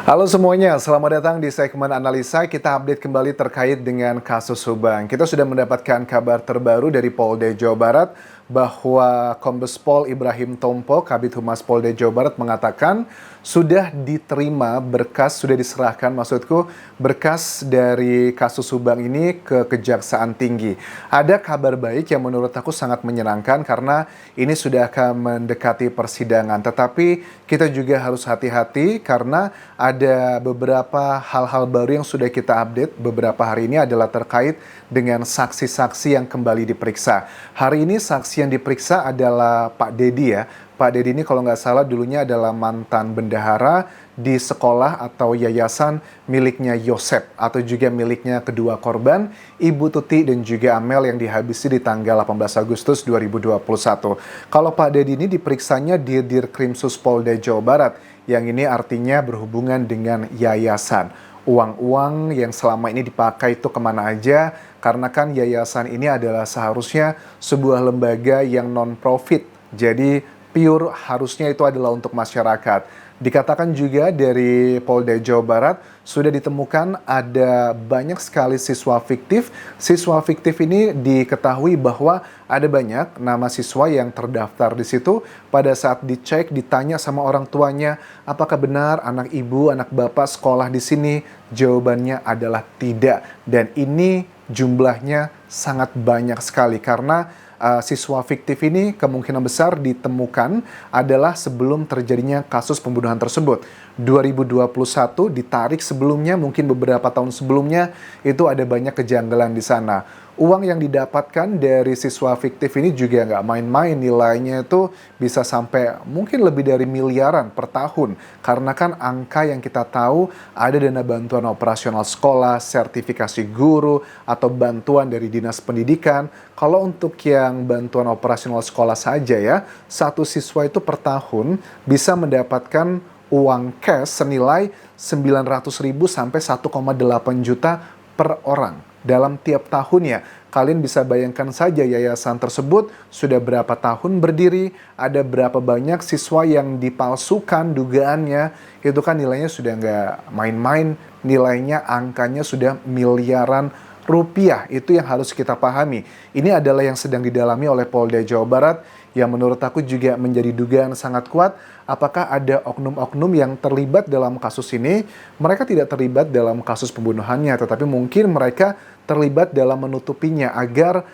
Halo semuanya, selamat datang di segmen analisa. Kita update kembali terkait dengan kasus Subang. Kita sudah mendapatkan kabar terbaru dari Polda Jawa Barat bahwa Kombes Pol Ibrahim Tompo, Kabid Humas Polda Jawa Barat mengatakan sudah diterima berkas, sudah diserahkan maksudku berkas dari kasus Subang ini ke Kejaksaan Tinggi. Ada kabar baik yang menurut aku sangat menyenangkan karena ini sudah akan mendekati persidangan. Tetapi kita juga harus hati-hati karena ada beberapa hal-hal baru yang sudah kita update beberapa hari ini adalah terkait dengan saksi-saksi yang kembali diperiksa. Hari ini saksi yang diperiksa adalah Pak Dedi ya. Pak Dedi ini kalau nggak salah dulunya adalah mantan bendahara di sekolah atau yayasan miliknya Yosep atau juga miliknya kedua korban, Ibu Tuti dan juga Amel yang dihabisi di tanggal 18 Agustus 2021. Kalau Pak Dedi ini diperiksanya di Dirkrimsus Polda Jawa Barat, yang ini artinya berhubungan dengan yayasan. Uang-uang yang selama ini dipakai itu kemana aja, karena kan yayasan ini adalah seharusnya sebuah lembaga yang non-profit. Jadi pure harusnya itu adalah untuk masyarakat. Dikatakan juga dari Polda Jawa Barat sudah ditemukan ada banyak sekali siswa fiktif. Siswa fiktif ini diketahui bahwa ada banyak nama siswa yang terdaftar di situ. Pada saat dicek, ditanya sama orang tuanya, apakah benar anak ibu, anak bapak sekolah di sini? Jawabannya adalah tidak. Dan ini jumlahnya sangat banyak sekali karena siswa fiktif ini kemungkinan besar ditemukan adalah sebelum terjadinya kasus pembunuhan tersebut. 2021 ditarik sebelumnya, mungkin beberapa tahun sebelumnya itu ada banyak kejanggalan di sana. Uang yang didapatkan dari siswa fiktif ini juga nggak main-main, nilainya itu bisa sampai mungkin lebih dari miliaran per tahun. Karena kan angka yang kita tahu ada dana bantuan operasional sekolah, sertifikasi guru, atau bantuan dari dinas pendidikan. Kalau untuk yang bantuan operasional sekolah saja ya, satu siswa itu per tahun bisa mendapatkan uang cash senilai 900.000 sampai 1,8 juta per orang dalam tiap tahunnya. Kalian bisa bayangkan saja yayasan tersebut sudah berapa tahun berdiri, ada berapa banyak siswa yang dipalsukan dugaannya, itu kan nilainya sudah nggak main-main, nilainya angkanya sudah miliaran rupiah. Itu yang harus kita pahami. Ini adalah yang sedang didalami oleh Polda Jawa Barat yang menurut aku juga menjadi dugaan sangat kuat. Apakah ada oknum-oknum yang terlibat dalam kasus ini? Mereka tidak terlibat dalam kasus pembunuhannya, tetapi mungkin mereka terlibat dalam menutupinya agar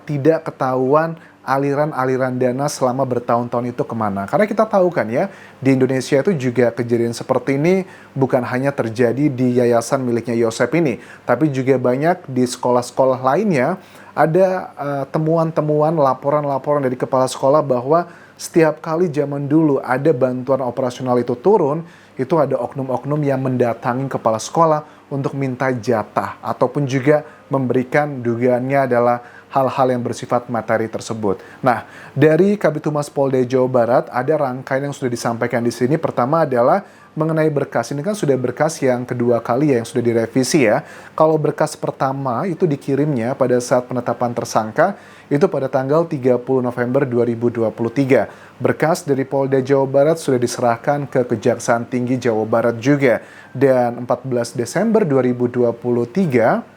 tidak ketahuan aliran-aliran dana selama bertahun-tahun itu kemana. Karena kita tahu kan ya, di Indonesia itu juga kejadian seperti ini bukan hanya terjadi di yayasan miliknya Yosep ini, tapi juga banyak di sekolah-sekolah lainnya. Ada temuan-temuan, laporan-laporan dari kepala sekolah bahwa setiap kali zaman dulu ada bantuan operasional itu turun, itu ada oknum-oknum yang mendatangi kepala sekolah untuk minta jatah ataupun juga memberikan dugaannya adalah hal-hal yang bersifat materi tersebut. Nah, dari Kabid Humas Polda Jawa Barat ada rangkaian yang sudah disampaikan di sini. Pertama adalah mengenai berkas. Ini kan sudah berkas yang kedua kali ya yang sudah direvisi ya. Kalau berkas pertama itu dikirimnya pada saat penetapan tersangka itu pada tanggal 30 November 2023. Berkas dari Polda Jawa Barat sudah diserahkan ke Kejaksaan Tinggi Jawa Barat juga. Dan 14 Desember 2023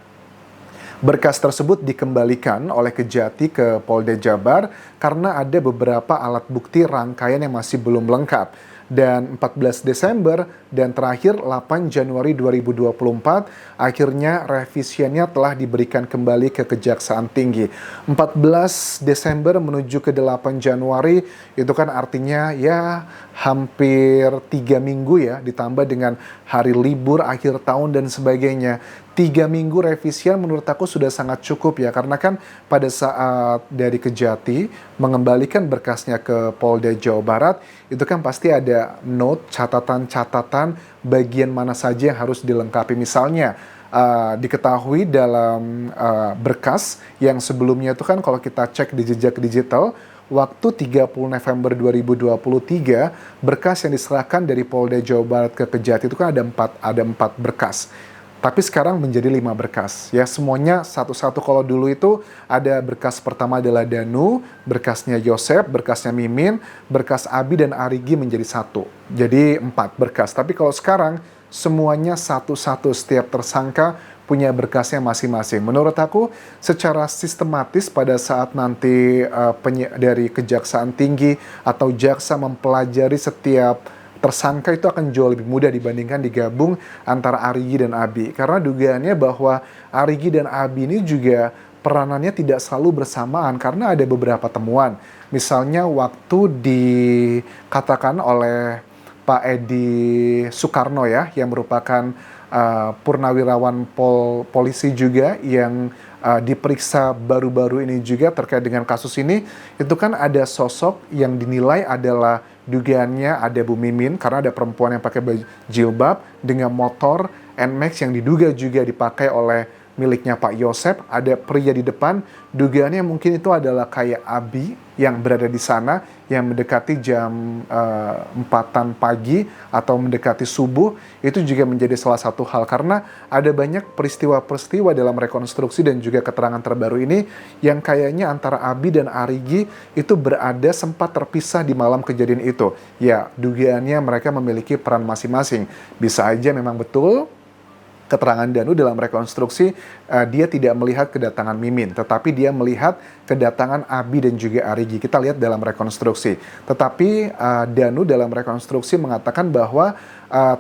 berkas tersebut dikembalikan oleh Kejati ke Polda Jabar karena ada beberapa alat bukti rangkaian yang masih belum lengkap. Dan 14 Desember dan terakhir 8 Januari 2024 akhirnya revisiannya telah diberikan kembali ke Kejaksaan Tinggi. 14 Desember menuju ke 8 Januari itu kan artinya ya hampir 3 minggu ya, ditambah dengan hari libur akhir tahun dan sebagainya. 3 minggu revisian menurut aku sudah sangat cukup ya, karena kan pada saat dari Kejati mengembalikan berkasnya ke Polda Jawa Barat itu kan pasti ada note, catatan-catatan bagian mana saja yang harus dilengkapi. Misalnya diketahui dalam berkas yang sebelumnya itu kan kalau kita cek di jejak digital waktu 30 November 2023 berkas yang diserahkan dari Polda Jawa Barat ke Kejati itu kan ada empat berkas. Tapi sekarang menjadi 5 berkas. Ya, semuanya satu-satu. Kalau dulu itu ada berkas pertama adalah Danu, berkasnya Yosep, berkasnya Mimin, berkas Abi dan Arigi menjadi 1. Jadi 4 berkas. Tapi kalau sekarang semuanya satu-satu, setiap tersangka punya berkasnya masing-masing. Menurut aku secara sistematis pada saat nanti dari Kejaksaan Tinggi atau jaksa mempelajari setiap tersangka itu akan jauh lebih mudah dibandingkan digabung antara Arigi dan Abi. Karena dugaannya bahwa Arigi dan Abi ini juga peranannya tidak selalu bersamaan karena ada beberapa temuan. Misalnya waktu dikatakan oleh Pak Edi Soekarno ya, yang merupakan purnawirawan polisi juga yang diperiksa baru-baru ini juga terkait dengan kasus ini, itu kan ada sosok yang dinilai adalah dugaannya ada Bu Mimin karena ada perempuan yang pakai baju jilbab dengan motor NMAX yang diduga juga dipakai oleh miliknya Pak Yosep, ada pria di depan, dugaannya mungkin itu adalah kayak Abi yang berada di sana, yang mendekati jam 4-an pagi atau mendekati subuh, itu juga menjadi salah satu hal, karena ada banyak peristiwa-peristiwa dalam rekonstruksi dan juga keterangan terbaru ini, yang kayaknya antara Abi dan Arigi itu berada sempat terpisah di malam kejadian itu. Ya, dugaannya mereka memiliki peran masing-masing. Bisa aja memang betul keterangan Danu dalam rekonstruksi, dia tidak melihat kedatangan Mimin, tetapi dia melihat kedatangan Abi dan juga Arigi. Kita lihat dalam rekonstruksi. Tetapi Danu dalam rekonstruksi mengatakan bahwa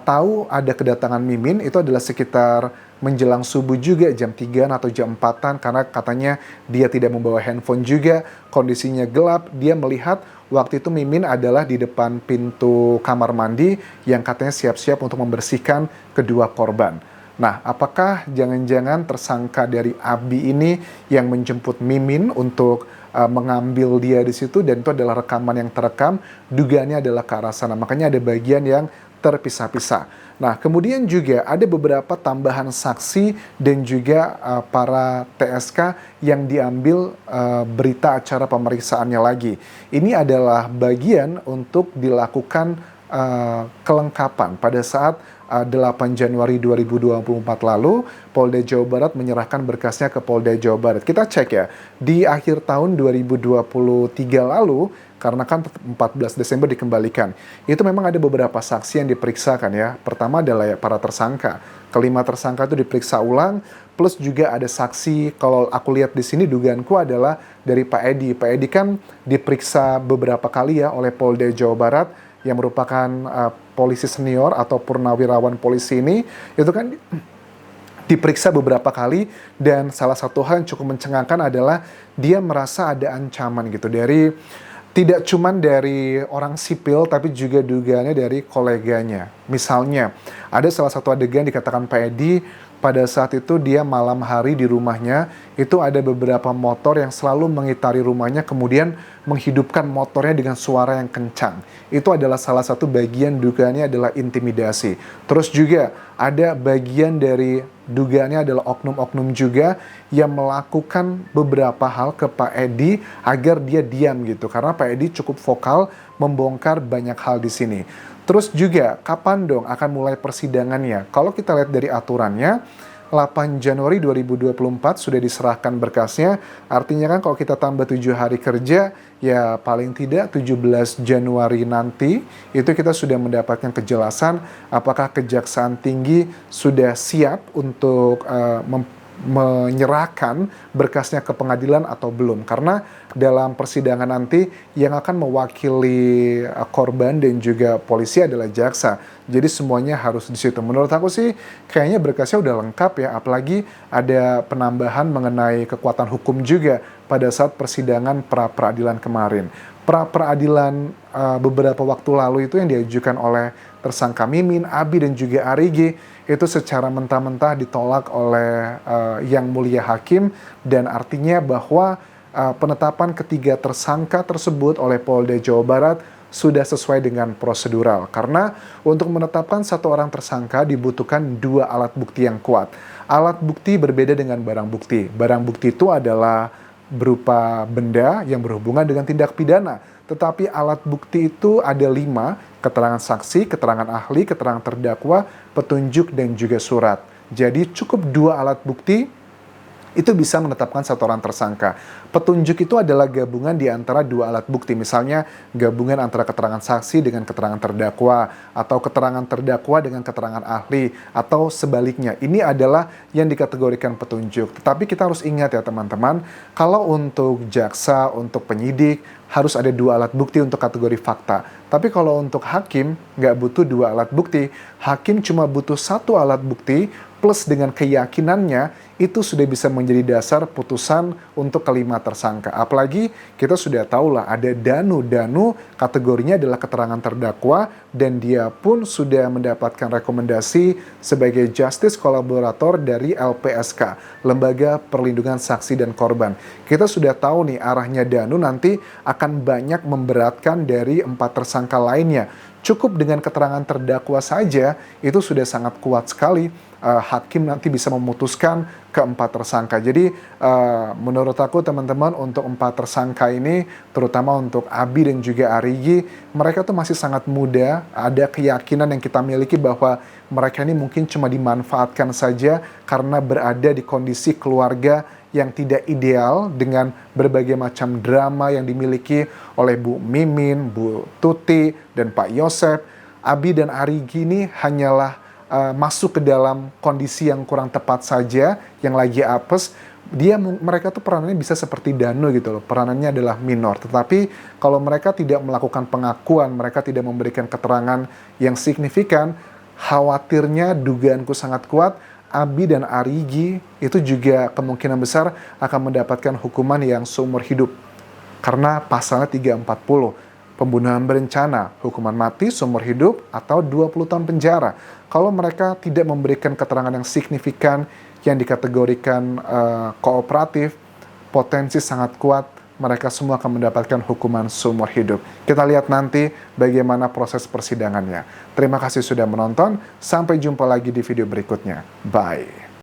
tahu ada kedatangan Mimin itu adalah sekitar menjelang subuh juga, jam 3 atau jam 4-an, karena katanya dia tidak membawa handphone juga, kondisinya gelap, dia melihat waktu itu Mimin adalah di depan pintu kamar mandi yang katanya siap-siap untuk membersihkan kedua korban. Nah, apakah jangan-jangan tersangka dari Abi ini yang menjemput Mimin untuk mengambil dia di situ, dan itu adalah rekaman yang terekam, dugaannya adalah ke arah sana. Makanya ada bagian yang terpisah-pisah. Nah, kemudian juga ada beberapa tambahan saksi dan juga para TSK yang diambil berita acara pemeriksaannya lagi. Ini adalah bagian untuk dilakukan kelengkapan pada saat 8 Januari 2024 lalu, Polda Jawa Barat menyerahkan berkasnya ke Polda Jawa Barat. Kita cek ya, di akhir tahun 2023 lalu, karena kan 14 Desember dikembalikan, itu memang ada beberapa saksi yang diperiksakan ya. Pertama adalah ya para tersangka. Kelima tersangka itu diperiksa ulang, plus juga ada saksi, kalau aku lihat di sini dugaanku adalah dari Pak Edi. Pak Edi kan diperiksa beberapa kali ya oleh Polda Jawa Barat, yang merupakan polisi senior atau purnawirawan polisi ini, itu kan diperiksa beberapa kali, dan salah satu hal yang cukup mencengangkan adalah dia merasa ada ancaman gitu dari tidak cuman dari orang sipil, tapi juga dugaannya dari koleganya. Misalnya, ada salah satu adegan dikatakan Pak Edi, pada saat itu dia malam hari di rumahnya, itu ada beberapa motor yang selalu mengitari rumahnya, kemudian menghidupkan motornya dengan suara yang kencang. Itu adalah salah satu bagian dugaannya adalah intimidasi. Terus juga ada bagian dari dugaannya adalah oknum-oknum juga yang melakukan beberapa hal ke Pak Edi agar dia diam gitu. Karena Pak Edi cukup vokal membongkar banyak hal di sini. Terus juga kapan dong akan mulai persidangannya? Kalau kita lihat dari aturannya, 8 Januari 2024 sudah diserahkan berkasnya, artinya kan kalau kita tambah 7 hari kerja, ya paling tidak 17 Januari nanti, itu kita sudah mendapatkan kejelasan apakah Kejaksaan Tinggi sudah siap untuk menyerahkan berkasnya ke pengadilan atau belum. Karena dalam persidangan nanti yang akan mewakili korban dan juga polisi adalah jaksa. Jadi semuanya harus di situ. Menurut aku sih kayaknya berkasnya udah lengkap ya, apalagi ada penambahan mengenai kekuatan hukum juga pada saat persidangan pra-peradilan kemarin. Pra-peradilan beberapa waktu lalu itu yang diajukan oleh tersangka Mimin, Abi dan juga Arigi, itu secara mentah-mentah ditolak oleh Yang Mulia Hakim, dan artinya bahwa penetapan ketiga tersangka tersebut oleh Polda Jawa Barat sudah sesuai dengan prosedural. Karena untuk menetapkan satu orang tersangka dibutuhkan 2 alat bukti yang kuat. Alat bukti berbeda dengan barang bukti. Barang bukti itu adalah berupa benda yang berhubungan dengan tindak pidana. Tetapi alat bukti itu ada 5, keterangan saksi, keterangan ahli, keterangan terdakwa, petunjuk, dan juga surat. Jadi cukup 2 alat bukti itu bisa menetapkan satu orang tersangka. Petunjuk itu adalah gabungan di antara dua alat bukti, misalnya gabungan antara keterangan saksi dengan keterangan terdakwa, atau keterangan terdakwa dengan keterangan ahli, atau sebaliknya. Ini adalah yang dikategorikan petunjuk. Tetapi kita harus ingat ya teman-teman, kalau untuk jaksa, untuk penyidik, harus ada dua alat bukti untuk kategori fakta. Tapi kalau untuk hakim, nggak butuh dua alat bukti. Hakim cuma butuh satu alat bukti, plus dengan keyakinannya, itu sudah bisa menjadi dasar putusan untuk kelima tersangka. Apalagi kita sudah tahu lah ada Danu. Danu kategorinya adalah keterangan terdakwa dan dia pun sudah mendapatkan rekomendasi sebagai justice kolaborator dari LPSK, Lembaga Perlindungan Saksi dan Korban. Kita sudah tahu nih arahnya Danu nanti akan banyak memberatkan dari 4 tersangka lainnya. Cukup dengan keterangan terdakwa saja itu sudah sangat kuat sekali. Hakim nanti bisa memutuskan ke-4 tersangka. Jadi menurut aku teman-teman untuk 4 tersangka ini, terutama untuk Abi dan juga Arigi, mereka tuh masih sangat muda. Ada keyakinan yang kita miliki bahwa mereka ini mungkin cuma dimanfaatkan saja karena berada di kondisi keluarga yang tidak ideal dengan berbagai macam drama yang dimiliki oleh Bu Mimin, Bu Tuti, dan Pak Yosep. Abi dan Arigi ini hanyalah masuk ke dalam kondisi yang kurang tepat saja, yang lagi apes. Mereka tuh peranannya bisa seperti Danu gitu loh, peranannya adalah minor. Tetapi kalau mereka tidak melakukan pengakuan, mereka tidak memberikan keterangan yang signifikan, khawatirnya dugaanku sangat kuat, Abi dan Arigi itu juga kemungkinan besar akan mendapatkan hukuman yang seumur hidup. Karena pasalnya 340. Pembunuhan berencana, hukuman mati, seumur hidup, atau 20 tahun penjara. Kalau mereka tidak memberikan keterangan yang signifikan, yang dikategorikan kooperatif, potensi sangat kuat, mereka semua akan mendapatkan hukuman seumur hidup. Kita lihat nanti bagaimana proses persidangannya. Terima kasih sudah menonton, sampai jumpa lagi di video berikutnya. Bye.